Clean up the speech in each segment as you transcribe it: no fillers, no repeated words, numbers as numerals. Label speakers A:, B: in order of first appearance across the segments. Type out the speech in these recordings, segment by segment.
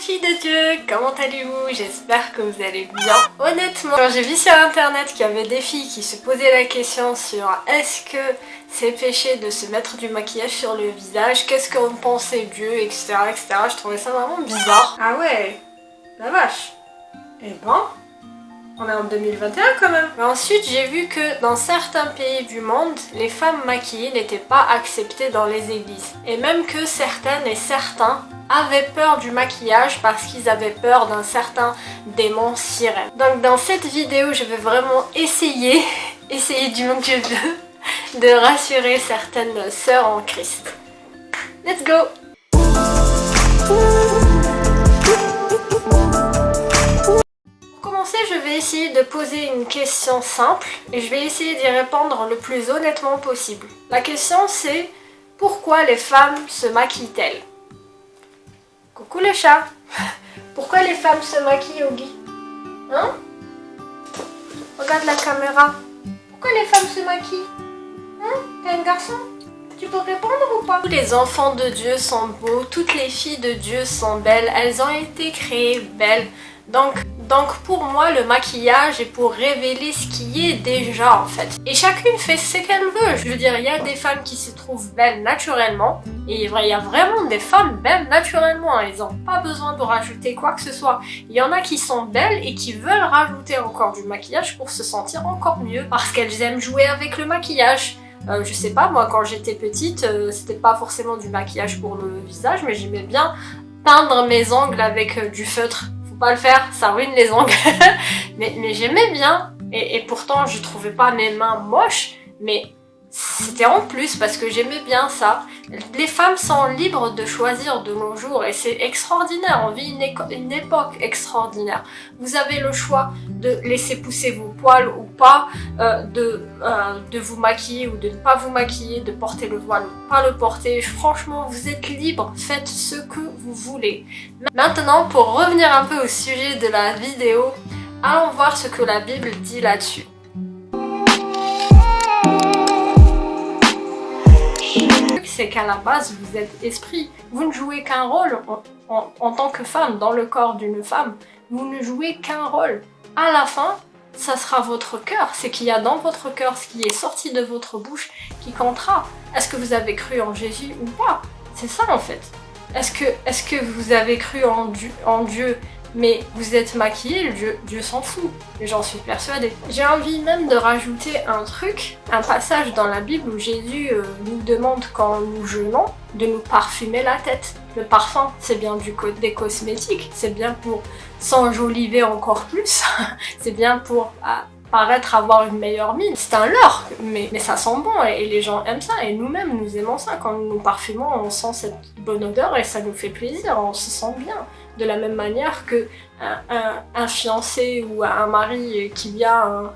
A: filles de Dieu, comment allez-vous? J'espère que vous allez bien. Honnêtement, quand j'ai vu sur internet qu'il y avait des filles qui se posaient la question sur est-ce que c'est péché de se mettre du maquillage sur le visage, qu'est-ce qu'on pensait Dieu, etc., etc. Je trouvais ça vraiment bizarre. Ah ouais, la vache. Eh ben, on est en 2021 quand même. Mais ensuite, j'ai vu que dans certains pays du monde, les femmes maquillées n'étaient pas acceptées dans les églises. Et même que certaines et certains avaient peur du maquillage parce qu'ils avaient peur d'un certain démon sirène. Donc dans cette vidéo, je vais vraiment essayer du mieux que je peux, de rassurer certaines sœurs en Christ. Let's go! Je vais essayer de poser une question simple et je vais essayer d'y répondre le plus honnêtement possible. La question c'est pourquoi les femmes se maquillent-elles? Coucou les chats. Pourquoi les femmes se maquillent, Ogi? Hein? Regarde la caméra. Pourquoi les femmes se maquillent? Hein? T'es un garçon? Tu peux répondre ou pas? Tous les enfants de Dieu sont beaux, toutes les filles de Dieu sont belles, elles ont été créées belles. Donc pour moi, le maquillage est pour révéler ce qui est déjà en fait. Et chacune fait ce qu'elle veut. Je veux dire, il y a des femmes qui se trouvent belles naturellement. Et il y a vraiment des femmes belles naturellement. Elles n'ont pas besoin de rajouter quoi que ce soit. Il y en a qui sont belles et qui veulent rajouter encore du maquillage pour se sentir encore mieux. Parce qu'elles aiment jouer avec le maquillage. Je sais pas, moi quand j'étais petite, c'était pas forcément du maquillage pour le visage, mais j'aimais bien peindre mes ongles avec du feutre. Pas le faire, ça ruine les ongles. mais j'aimais bien et pourtant je trouvais pas mes mains moches, mais c'était en plus parce que j'aimais bien ça. Les femmes sont libres de choisir de nos jours et c'est extraordinaire, on vit une époque extraordinaire. Vous avez le choix de laisser pousser vos poils ou pas, de vous maquiller ou de ne pas vous maquiller, de porter le voile ou pas le porter. Franchement, vous êtes libre, faites ce que vous voulez. Maintenant, pour revenir un peu au sujet de la vidéo, allons voir ce que la Bible dit là-dessus. C'est qu'à la base, vous êtes esprit. Vous ne jouez qu'un rôle en tant que femme, dans le corps d'une femme. Vous ne jouez qu'un rôle. À la fin, ça sera votre cœur. C'est qu'il y a dans votre cœur, ce qui est sorti de votre bouche, qui comptera. Est-ce que vous avez cru en Jésus ou pas? C'est ça en fait. Est-ce que vous avez cru en Dieu, mais vous êtes maquillé? Dieu s'en fout, et j'en suis persuadée. J'ai envie même de rajouter un passage dans la Bible où Jésus nous demande quand nous jeûnons de nous parfumer la tête. Le parfum, c'est bien des cosmétiques, c'est bien pour s'enjoliver encore plus, c'est bien pour paraître avoir une meilleure mine. C'est un leurre, mais ça sent bon et les gens aiment ça et nous-mêmes nous aimons ça. Quand nous nous parfumons, on sent cette bonne odeur et ça nous fait plaisir, on se sent bien. De la même manière que un fiancé ou un mari qui vient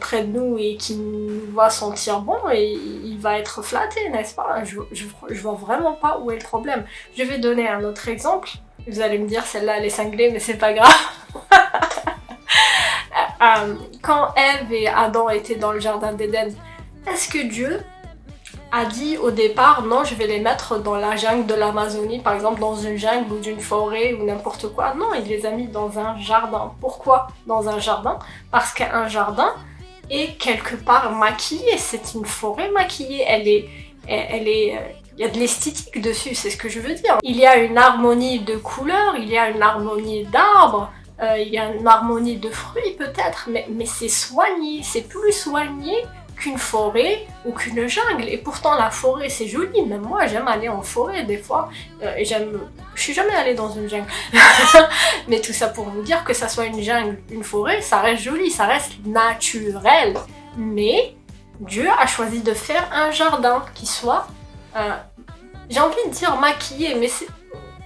A: près de nous et qui nous voit sentir bon et il va être flatté, n'est-ce pas? Je vois vraiment pas où est le problème. Je vais donner un autre exemple. Vous allez me dire celle-là elle est cinglée mais c'est pas grave. Quand Ève et Adam étaient dans le jardin d'Éden, est-ce que Dieu a dit au départ non je vais les mettre dans la jungle de l'Amazonie, par exemple dans une jungle ou d'une forêt ou n'importe quoi? Non, il les a mis dans un jardin. Pourquoi dans un jardin? Parce qu'un jardin est quelque part maquillé, c'est une forêt maquillée, il y a de l'esthétique dessus, c'est ce que je veux dire. Il y a une harmonie de couleurs, il y a une harmonie d'arbres, il y a une harmonie de fruits peut-être, mais c'est soigné, c'est plus soigné qu'une forêt ou qu'une jungle. Et pourtant la forêt c'est joli, même moi j'aime aller en forêt des fois, et je suis jamais allée dans une jungle. Mais tout ça pour vous dire que ça soit une jungle, une forêt, ça reste joli, ça reste naturel. Mais Dieu a choisi de faire un jardin qui soit, j'ai envie de dire maquillé, mais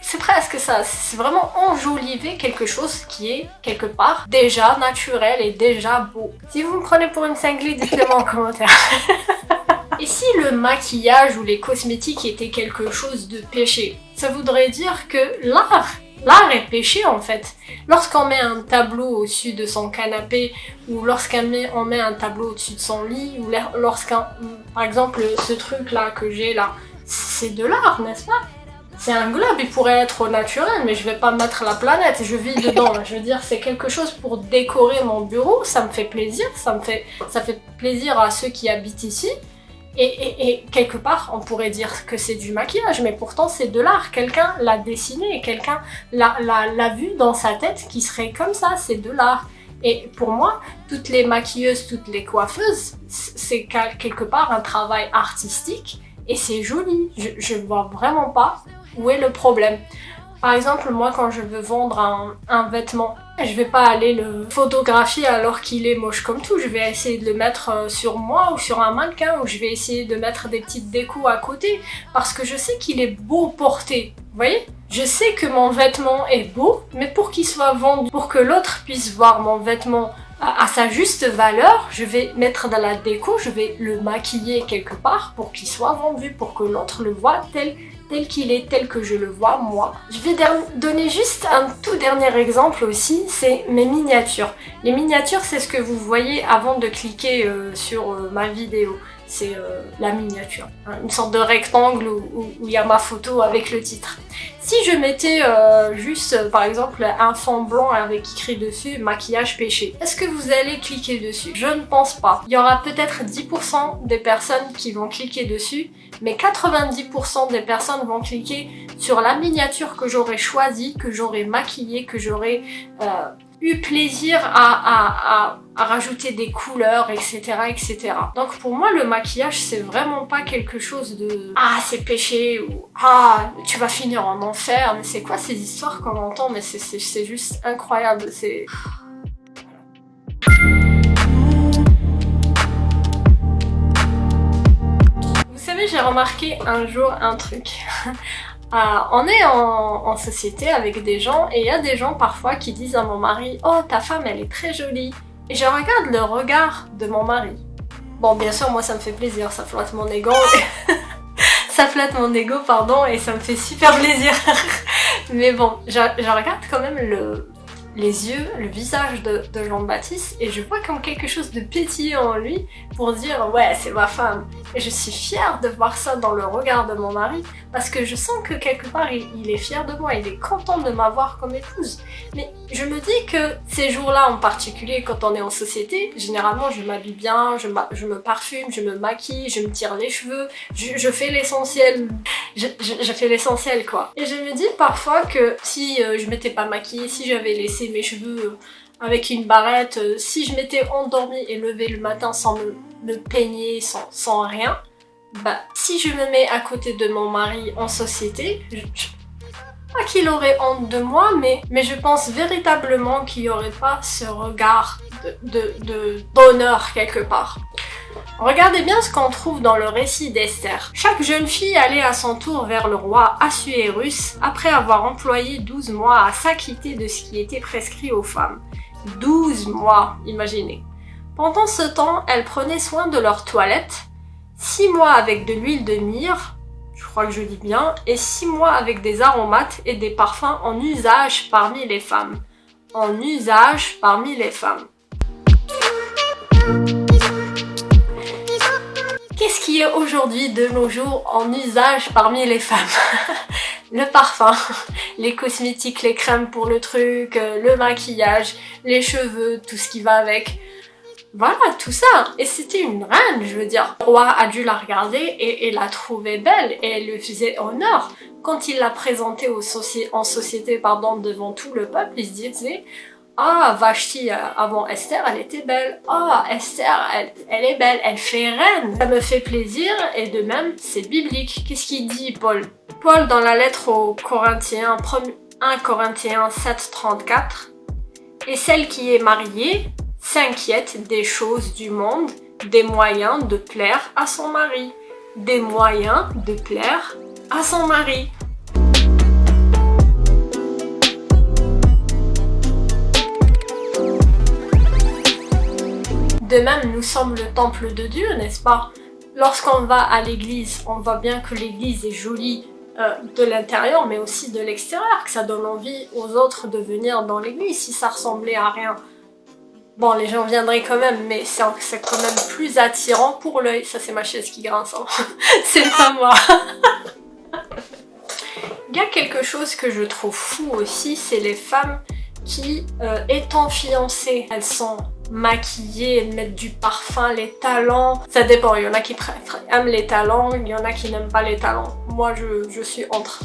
A: c'est presque ça, c'est vraiment enjoliver quelque chose qui est quelque part déjà naturel et déjà beau. Si vous me prenez pour une cinglée, dites-le moi en commentaire. Et si le maquillage ou les cosmétiques étaient quelque chose de péché, ça voudrait dire que l'art est péché en fait. Lorsqu'on met un tableau au-dessus de son canapé ou lorsqu'on met un tableau au-dessus de son lit ou par exemple ce truc là que j'ai là, c'est de l'art, n'est-ce pas? C'est un globe, il pourrait être au naturel, mais je vais pas mettre la planète, je vis dedans. Je veux dire, c'est quelque chose pour décorer mon bureau, ça me fait plaisir, ça fait plaisir à ceux qui habitent ici. Et quelque part, on pourrait dire que c'est du maquillage, mais pourtant c'est de l'art. Quelqu'un l'a dessiné, quelqu'un l'a vu dans sa tête qui serait comme ça, c'est de l'art. Et pour moi, toutes les maquilleuses, toutes les coiffeuses, c'est quelque part un travail artistique et c'est joli. Je vois vraiment pas où est le problème. Par exemple, moi quand je veux vendre un vêtement, je vais pas aller le photographier alors qu'il est moche comme tout, je vais essayer de le mettre sur moi ou sur un mannequin, ou je vais essayer de mettre des petites décos à côté parce que je sais qu'il est beau porté. Vous voyez? Je sais que mon vêtement est beau, mais pour qu'il soit vendu, pour que l'autre puisse voir mon vêtement à sa juste valeur, je vais mettre dans la déco, je vais le maquiller quelque part pour qu'il soit vendu, pour que l'autre le voit tel qu'il est, tel que je le vois moi. Je vais donner juste un tout dernier exemple aussi, c'est mes miniatures. Les miniatures, c'est ce que vous voyez avant de cliquer sur ma vidéo. C'est la miniature, hein, une sorte de rectangle où il y a ma photo avec le titre. Si je mettais juste par exemple un fond blanc avec écrit dessus maquillage péché, est-ce que vous allez cliquer dessus? Je ne pense pas. Il y aura peut-être 10% des personnes qui vont cliquer dessus, mais 90% des personnes vont cliquer sur la miniature que j'aurais choisie, que j'aurais maquillée, que j'aurais eu plaisir à rajouter des couleurs, etc., etc. Donc pour moi, le maquillage, c'est vraiment pas quelque chose de « Ah, c'est péché » ou « Ah, tu vas finir en enfer ». Mais c'est quoi ces histoires qu'on entend? Mais c'est juste incroyable, c'est... Vous savez, j'ai remarqué un jour un truc. On est en société avec des gens et il y a des gens parfois qui disent à mon mari « Oh, ta femme, elle est très jolie ». Et je regarde le regard de mon mari. Bon, bien sûr, moi, ça me fait plaisir, ça flatte mon ego. Ça flatte mon ego, pardon, et ça me fait super plaisir. Mais bon, je regarde quand même les yeux, le visage de Jean-Baptiste et je vois comme quelque chose de pétillant en lui pour dire « Ouais, c'est ma femme ». Et je suis fière de voir ça dans le regard de mon mari parce que je sens que quelque part il est fier de moi, il est content de m'avoir comme épouse. Mais je me dis que ces jours-là en particulier, quand on est en société, généralement je m'habille bien, je me parfume, je me maquille, je me tire les cheveux, je fais l'essentiel, je fais l'essentiel quoi. Et je me dis parfois que si je m'étais pas maquillée, si j'avais laissé mes cheveux avec une barrette, si je m'étais endormie et levée le matin sans me peigner, sans rien, bah si je me mets à côté de mon mari en société, pas qu'il aurait honte de moi, mais je pense véritablement qu'il n'y aurait pas ce regard de bonheur quelque part. Regardez bien ce qu'on trouve dans le récit d'Esther. Chaque jeune fille allait à son tour vers le roi Assuérus après avoir employé 12 mois à s'acquitter de ce qui était prescrit aux femmes. 12 mois, imaginez. Pendant ce temps, elles prenaient soin de leur toilette, 6 mois avec de l'huile de myrrhe, je crois que je dis bien, et 6 mois avec des aromates et des parfums en usage parmi les femmes. En usage parmi les femmes. Qu'est-ce qui est aujourd'hui de nos jours en usage parmi les femmes? Le parfum, les cosmétiques, les crèmes pour le truc, le maquillage, les cheveux, tout ce qui va avec. Voilà, tout ça. Et c'était une reine, je veux dire. Le roi a dû la regarder et la trouver belle et elle lui faisait honneur. Quand il l'a présentée en société devant tout le peuple, il se disait « Ah, Vashti, avant Esther, elle était belle. Ah, Esther, elle est belle, elle fait reine. » Ça me fait plaisir et de même, c'est biblique. Qu'est-ce qu'il dit, Paul? Paul, dans la lettre aux Corinthiens, 1 Corinthiens 7,34, « Et celle qui est mariée s'inquiète des choses du monde, des moyens de plaire à son mari. » Des moyens de plaire à son mari. De même, nous sommes le temple de Dieu, n'est-ce pas? Lorsqu'on va à l'église, on voit bien que l'église est jolie de l'intérieur, mais aussi de l'extérieur, que ça donne envie aux autres de venir dans l'église. Si ça ressemblait à rien, bon, les gens viendraient quand même, mais c'est quand même plus attirant pour l'œil. Ça, c'est ma chaise qui grince, hein. C'est pas moi. Il y a quelque chose que je trouve fou aussi, c'est les femmes qui, étant fiancées, elles sont maquillées, elles mettent du parfum, les talons. Ça dépend, il y en a qui aiment les talons, il y en a qui n'aiment pas les talons. Moi, je suis entre.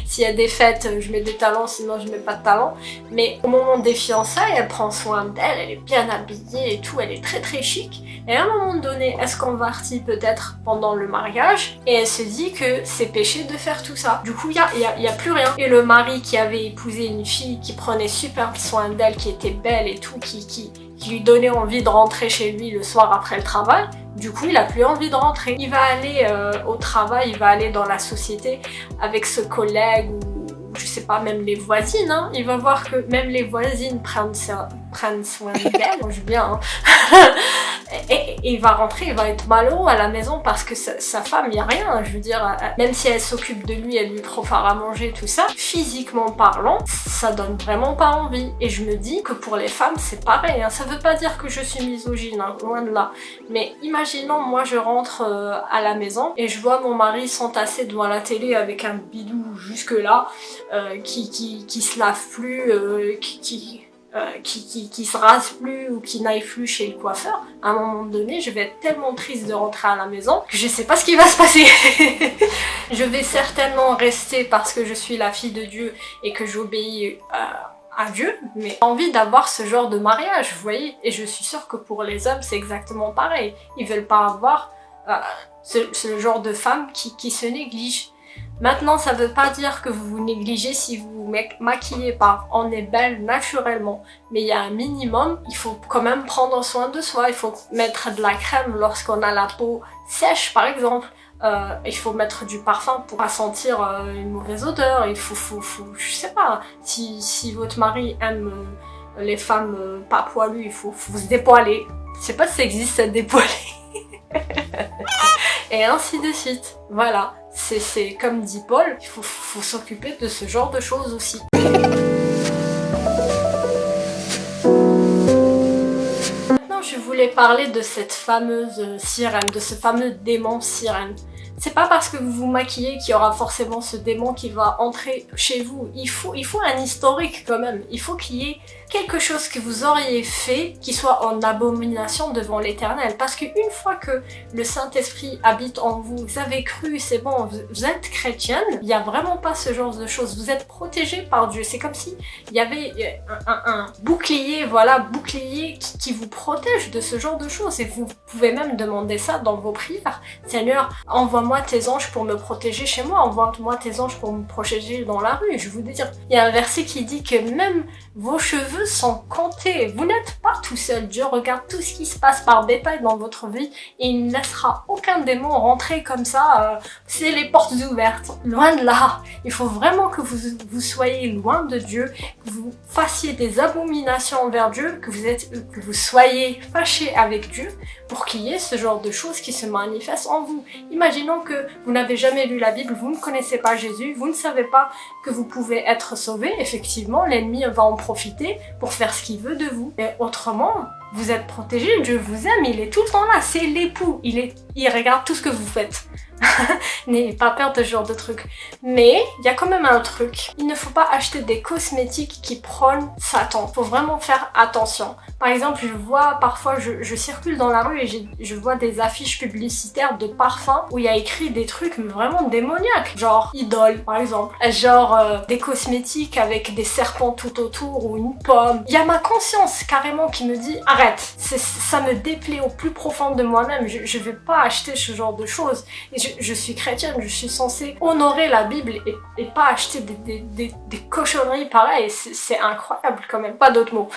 A: S'il y a des fêtes, je mets des talons, sinon je mets pas de talons. Mais au moment des fiançailles, elle prend soin d'elle, elle est bien habillée et tout, elle est très très chic. Et à un moment donné, elle se convertit peut-être pendant le mariage et elle se dit que c'est péché de faire tout ça. Du coup, il y a plus rien. Et le mari qui avait épousé une fille qui prenait super soin d'elle, qui était belle et tout, qui lui donnait envie de rentrer chez lui le soir après le travail, du coup il a plus envie de rentrer. Il va aller au travail, il va aller dans la société avec ce collègue ou je sais pas, même les voisines, hein. Il va voir que même les voisines prennent soin d'elle, mange bien, hein. Et il va rentrer, il va être malheureux à la maison parce que sa femme, il n'y a rien, je veux dire, même si elle s'occupe de lui, elle lui prépare à manger, tout ça, physiquement parlant, ça donne vraiment pas envie. Et je me dis que pour les femmes, c'est pareil, hein. Ça veut pas dire que je suis misogyne, hein, loin de là. Mais imaginons, moi je rentre à la maison et je vois mon mari s'entasser devant la télé avec un bidou jusque là, qui se lave plus, qui se rase plus ou qui n'aille plus chez le coiffeur. À un moment donné, je vais être tellement triste de rentrer à la maison que je sais pas ce qui va se passer. Je vais certainement rester parce que je suis la fille de Dieu et que j'obéis à Dieu, mais j'ai envie d'avoir ce genre de mariage, vous voyez. Et je suis sûre que pour les hommes, c'est exactement pareil. Ils veulent pas avoir ce genre de femme qui se néglige. Maintenant, ça veut pas dire que vous vous négligez si vous vous maquillez pas. On est belle naturellement, mais il y a un minimum. Il faut quand même prendre soin de soi. Il faut mettre de la crème lorsqu'on a la peau sèche, par exemple. Il faut mettre du parfum pour pas sentir une mauvaise odeur. Il faut, je sais pas. Si votre mari aime les femmes pas poilues, il faut se dépoiler. Je sais pas si ça existe, ça dépoiler. Et ainsi de suite. Voilà. C'est comme dit Paul, il faut s'occuper de ce genre de choses aussi. Maintenant, je voulais parler de cette fameuse sirène, de ce fameux démon sirène. C'est pas parce que vous vous maquillez qu'il y aura forcément ce démon qui va entrer chez vous. Il faut un historique quand même. Il faut qu'il y ait quelque chose que vous auriez fait qui soit en abomination devant l'Éternel. Parce qu'une fois que le Saint-Esprit habite en vous, vous avez cru, c'est bon, vous êtes chrétienne, il n'y a vraiment pas ce genre de choses. Vous êtes protégé par Dieu. C'est comme si il y avait un bouclier, voilà, bouclier qui vous protège de ce genre de choses. Et vous pouvez même demander ça dans vos prières. Seigneur, envoie-moi tes anges pour me protéger chez moi, envoie-moi tes anges pour me protéger dans la rue. Je vous dire, il y a un verset qui dit que même vos cheveux sont comptés. Vous n'êtes pas tout seul. Dieu regarde tout ce qui se passe par détail dans votre vie et il ne laissera aucun démon rentrer comme ça. C'est les portes ouvertes. Loin de là. Il faut vraiment que vous soyez loin de Dieu, que vous fassiez des abominations envers Dieu, que vous soyez fâchés avec Dieu pour qu'il y ait ce genre de choses qui se manifestent en vous. Imaginons que vous n'avez jamais lu la Bible, vous ne connaissez pas Jésus, vous ne savez pas que vous pouvez être sauvé. Effectivement, l'ennemi va en profiter pour faire ce qu'il veut de vous. Mais autrement, vous êtes protégé, Dieu vous aime, il est tout le temps là, c'est l'époux, il regarde tout ce que vous faites. N'ayez pas peur de ce genre de truc. Mais il y a quand même un truc. Il ne faut pas acheter des cosmétiques qui prônent Satan. Il faut vraiment faire attention. Par exemple, je vois parfois, je circule dans la rue et je vois des affiches publicitaires de parfums où il y a écrit des trucs vraiment démoniaques. Genre idole, par exemple. Genre des cosmétiques avec des serpents tout autour ou une pomme. Il y a ma conscience carrément qui me dit arrête. Ça me déplaît au plus profond de moi-même. Je vais pas acheter ce genre de choses. Et je suis chrétienne, je suis censée honorer la Bible et pas acheter des cochonneries pareilles. C'est incroyable quand même, pas d'autres mots.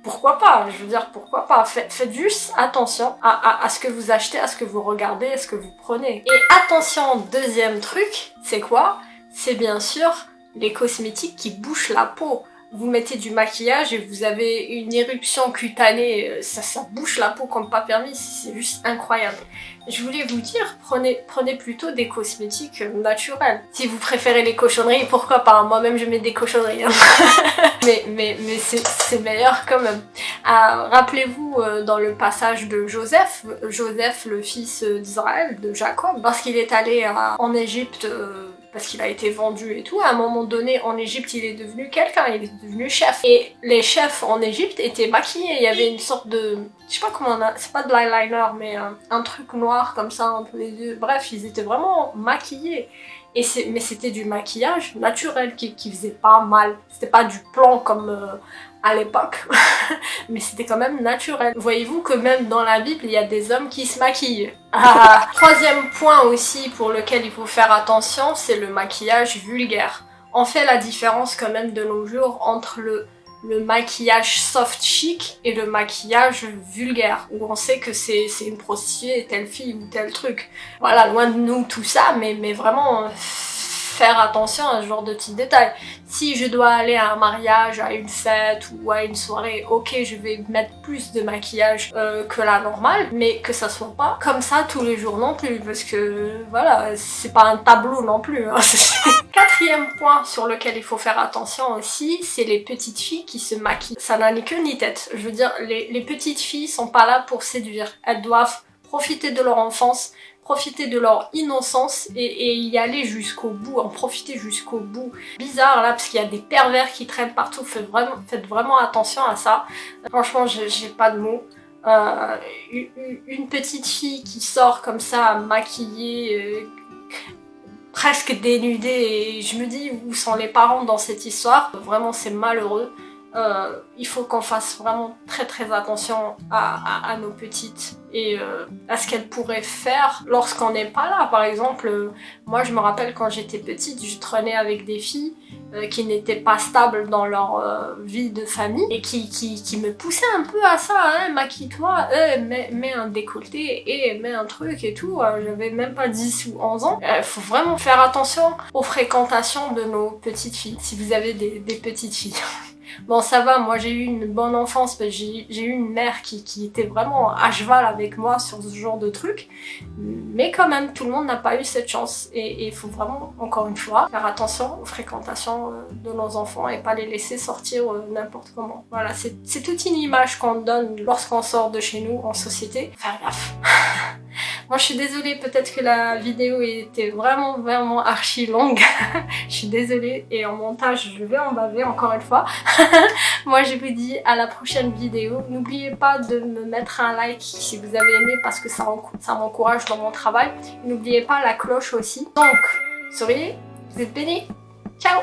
A: Pourquoi pas? Je veux dire, pourquoi pas? Faites juste attention à ce que vous achetez, à ce que vous regardez, à ce que vous prenez. Et attention, deuxième truc, c'est quoi? C'est bien sûr les cosmétiques qui bouchent la peau. Vous mettez du maquillage et vous avez une éruption cutanée, ça bouche la peau comme pas permis, c'est juste incroyable. Je voulais vous dire, prenez plutôt des cosmétiques naturels. Si vous préférez les cochonneries, pourquoi pas? Moi-même je mets des cochonneries. Hein. mais c'est meilleur quand même. Rappelez-vous dans le passage de Joseph, le fils d'Israël, de Jacob, lorsqu'il est allé en Égypte parce qu'il a été vendu et tout. À un moment donné, en Égypte, il est devenu quelqu'un, il est devenu chef. Et les chefs en Égypte étaient maquillés. Il y avait une sorte de... Je sais pas comment on a... C'est pas de l'eyeliner, mais un truc noir comme ça entre les yeux. Bref, ils étaient vraiment maquillés. Mais c'était du maquillage naturel qui faisait pas mal. C'était pas du plan comme à l'époque, mais c'était quand même naturel. Voyez-vous que même dans la Bible, il y a des hommes qui se maquillent. Troisième point aussi pour lequel il faut faire attention, c'est le maquillage vulgaire. On fait la différence quand même de nos jours entre le maquillage soft chic et le maquillage vulgaire, où on sait que c'est une prostituée, telle fille ou tel truc. Voilà, loin de nous tout ça, mais vraiment faire attention à ce genre de petits détails. Si je dois aller à un mariage, à une fête ou à une soirée, ok, je vais mettre plus de maquillage que la normale, mais que ça soit pas comme ça tous les jours non plus, parce que voilà, c'est pas un tableau non plus. Hein. Quatrième point sur lequel il faut faire attention aussi, c'est les petites filles qui se maquillent. Ça n'a ni queue ni tête. Je veux dire, les petites filles sont pas là pour séduire. Elles doivent profiter de leur enfance, profiter de leur innocence et y aller jusqu'au bout, en profiter jusqu'au bout. Bizarre là, parce qu'il y a des pervers qui traînent partout, faites vraiment attention à ça. Franchement, j'ai pas de mots. Une petite fille qui sort comme ça, maquillée, presque dénudée, et je me dis où sont les parents dans cette histoire. Vraiment, c'est malheureux. Il faut qu'on fasse vraiment très attention à nos petites et à ce qu'elles pourraient faire lorsqu'on n'est pas là. Par exemple, moi je me rappelle quand j'étais petite, je traînais avec des filles qui n'étaient pas stables dans leur vie de famille et qui me poussaient un peu à ça, hein, maquille-toi, mets un décolleté et mets un truc et tout. J'avais même pas 10 ou 11 ans. Faut vraiment faire attention aux fréquentations de nos petites filles, si vous avez des petites filles. Bon, ça va, moi j'ai eu une bonne enfance, j'ai eu une mère qui était vraiment à cheval avec moi sur ce genre de trucs, mais quand même, tout le monde n'a pas eu cette chance, et il faut vraiment, encore une fois, faire attention aux fréquentations de nos enfants et pas les laisser sortir n'importe comment. Voilà, c'est toute une image qu'on donne lorsqu'on sort de chez nous en société. Faire gaffe. Moi je suis désolée, peut-être que la vidéo était vraiment archi longue. Je suis désolée, et en montage je vais en baver encore une fois. Moi je vous dis à la prochaine vidéo. N'oubliez pas de me mettre un like si vous avez aimé, parce que ça m'encourage dans mon travail. N'oubliez pas la cloche aussi. Donc, souriez, vous êtes bénis. Ciao!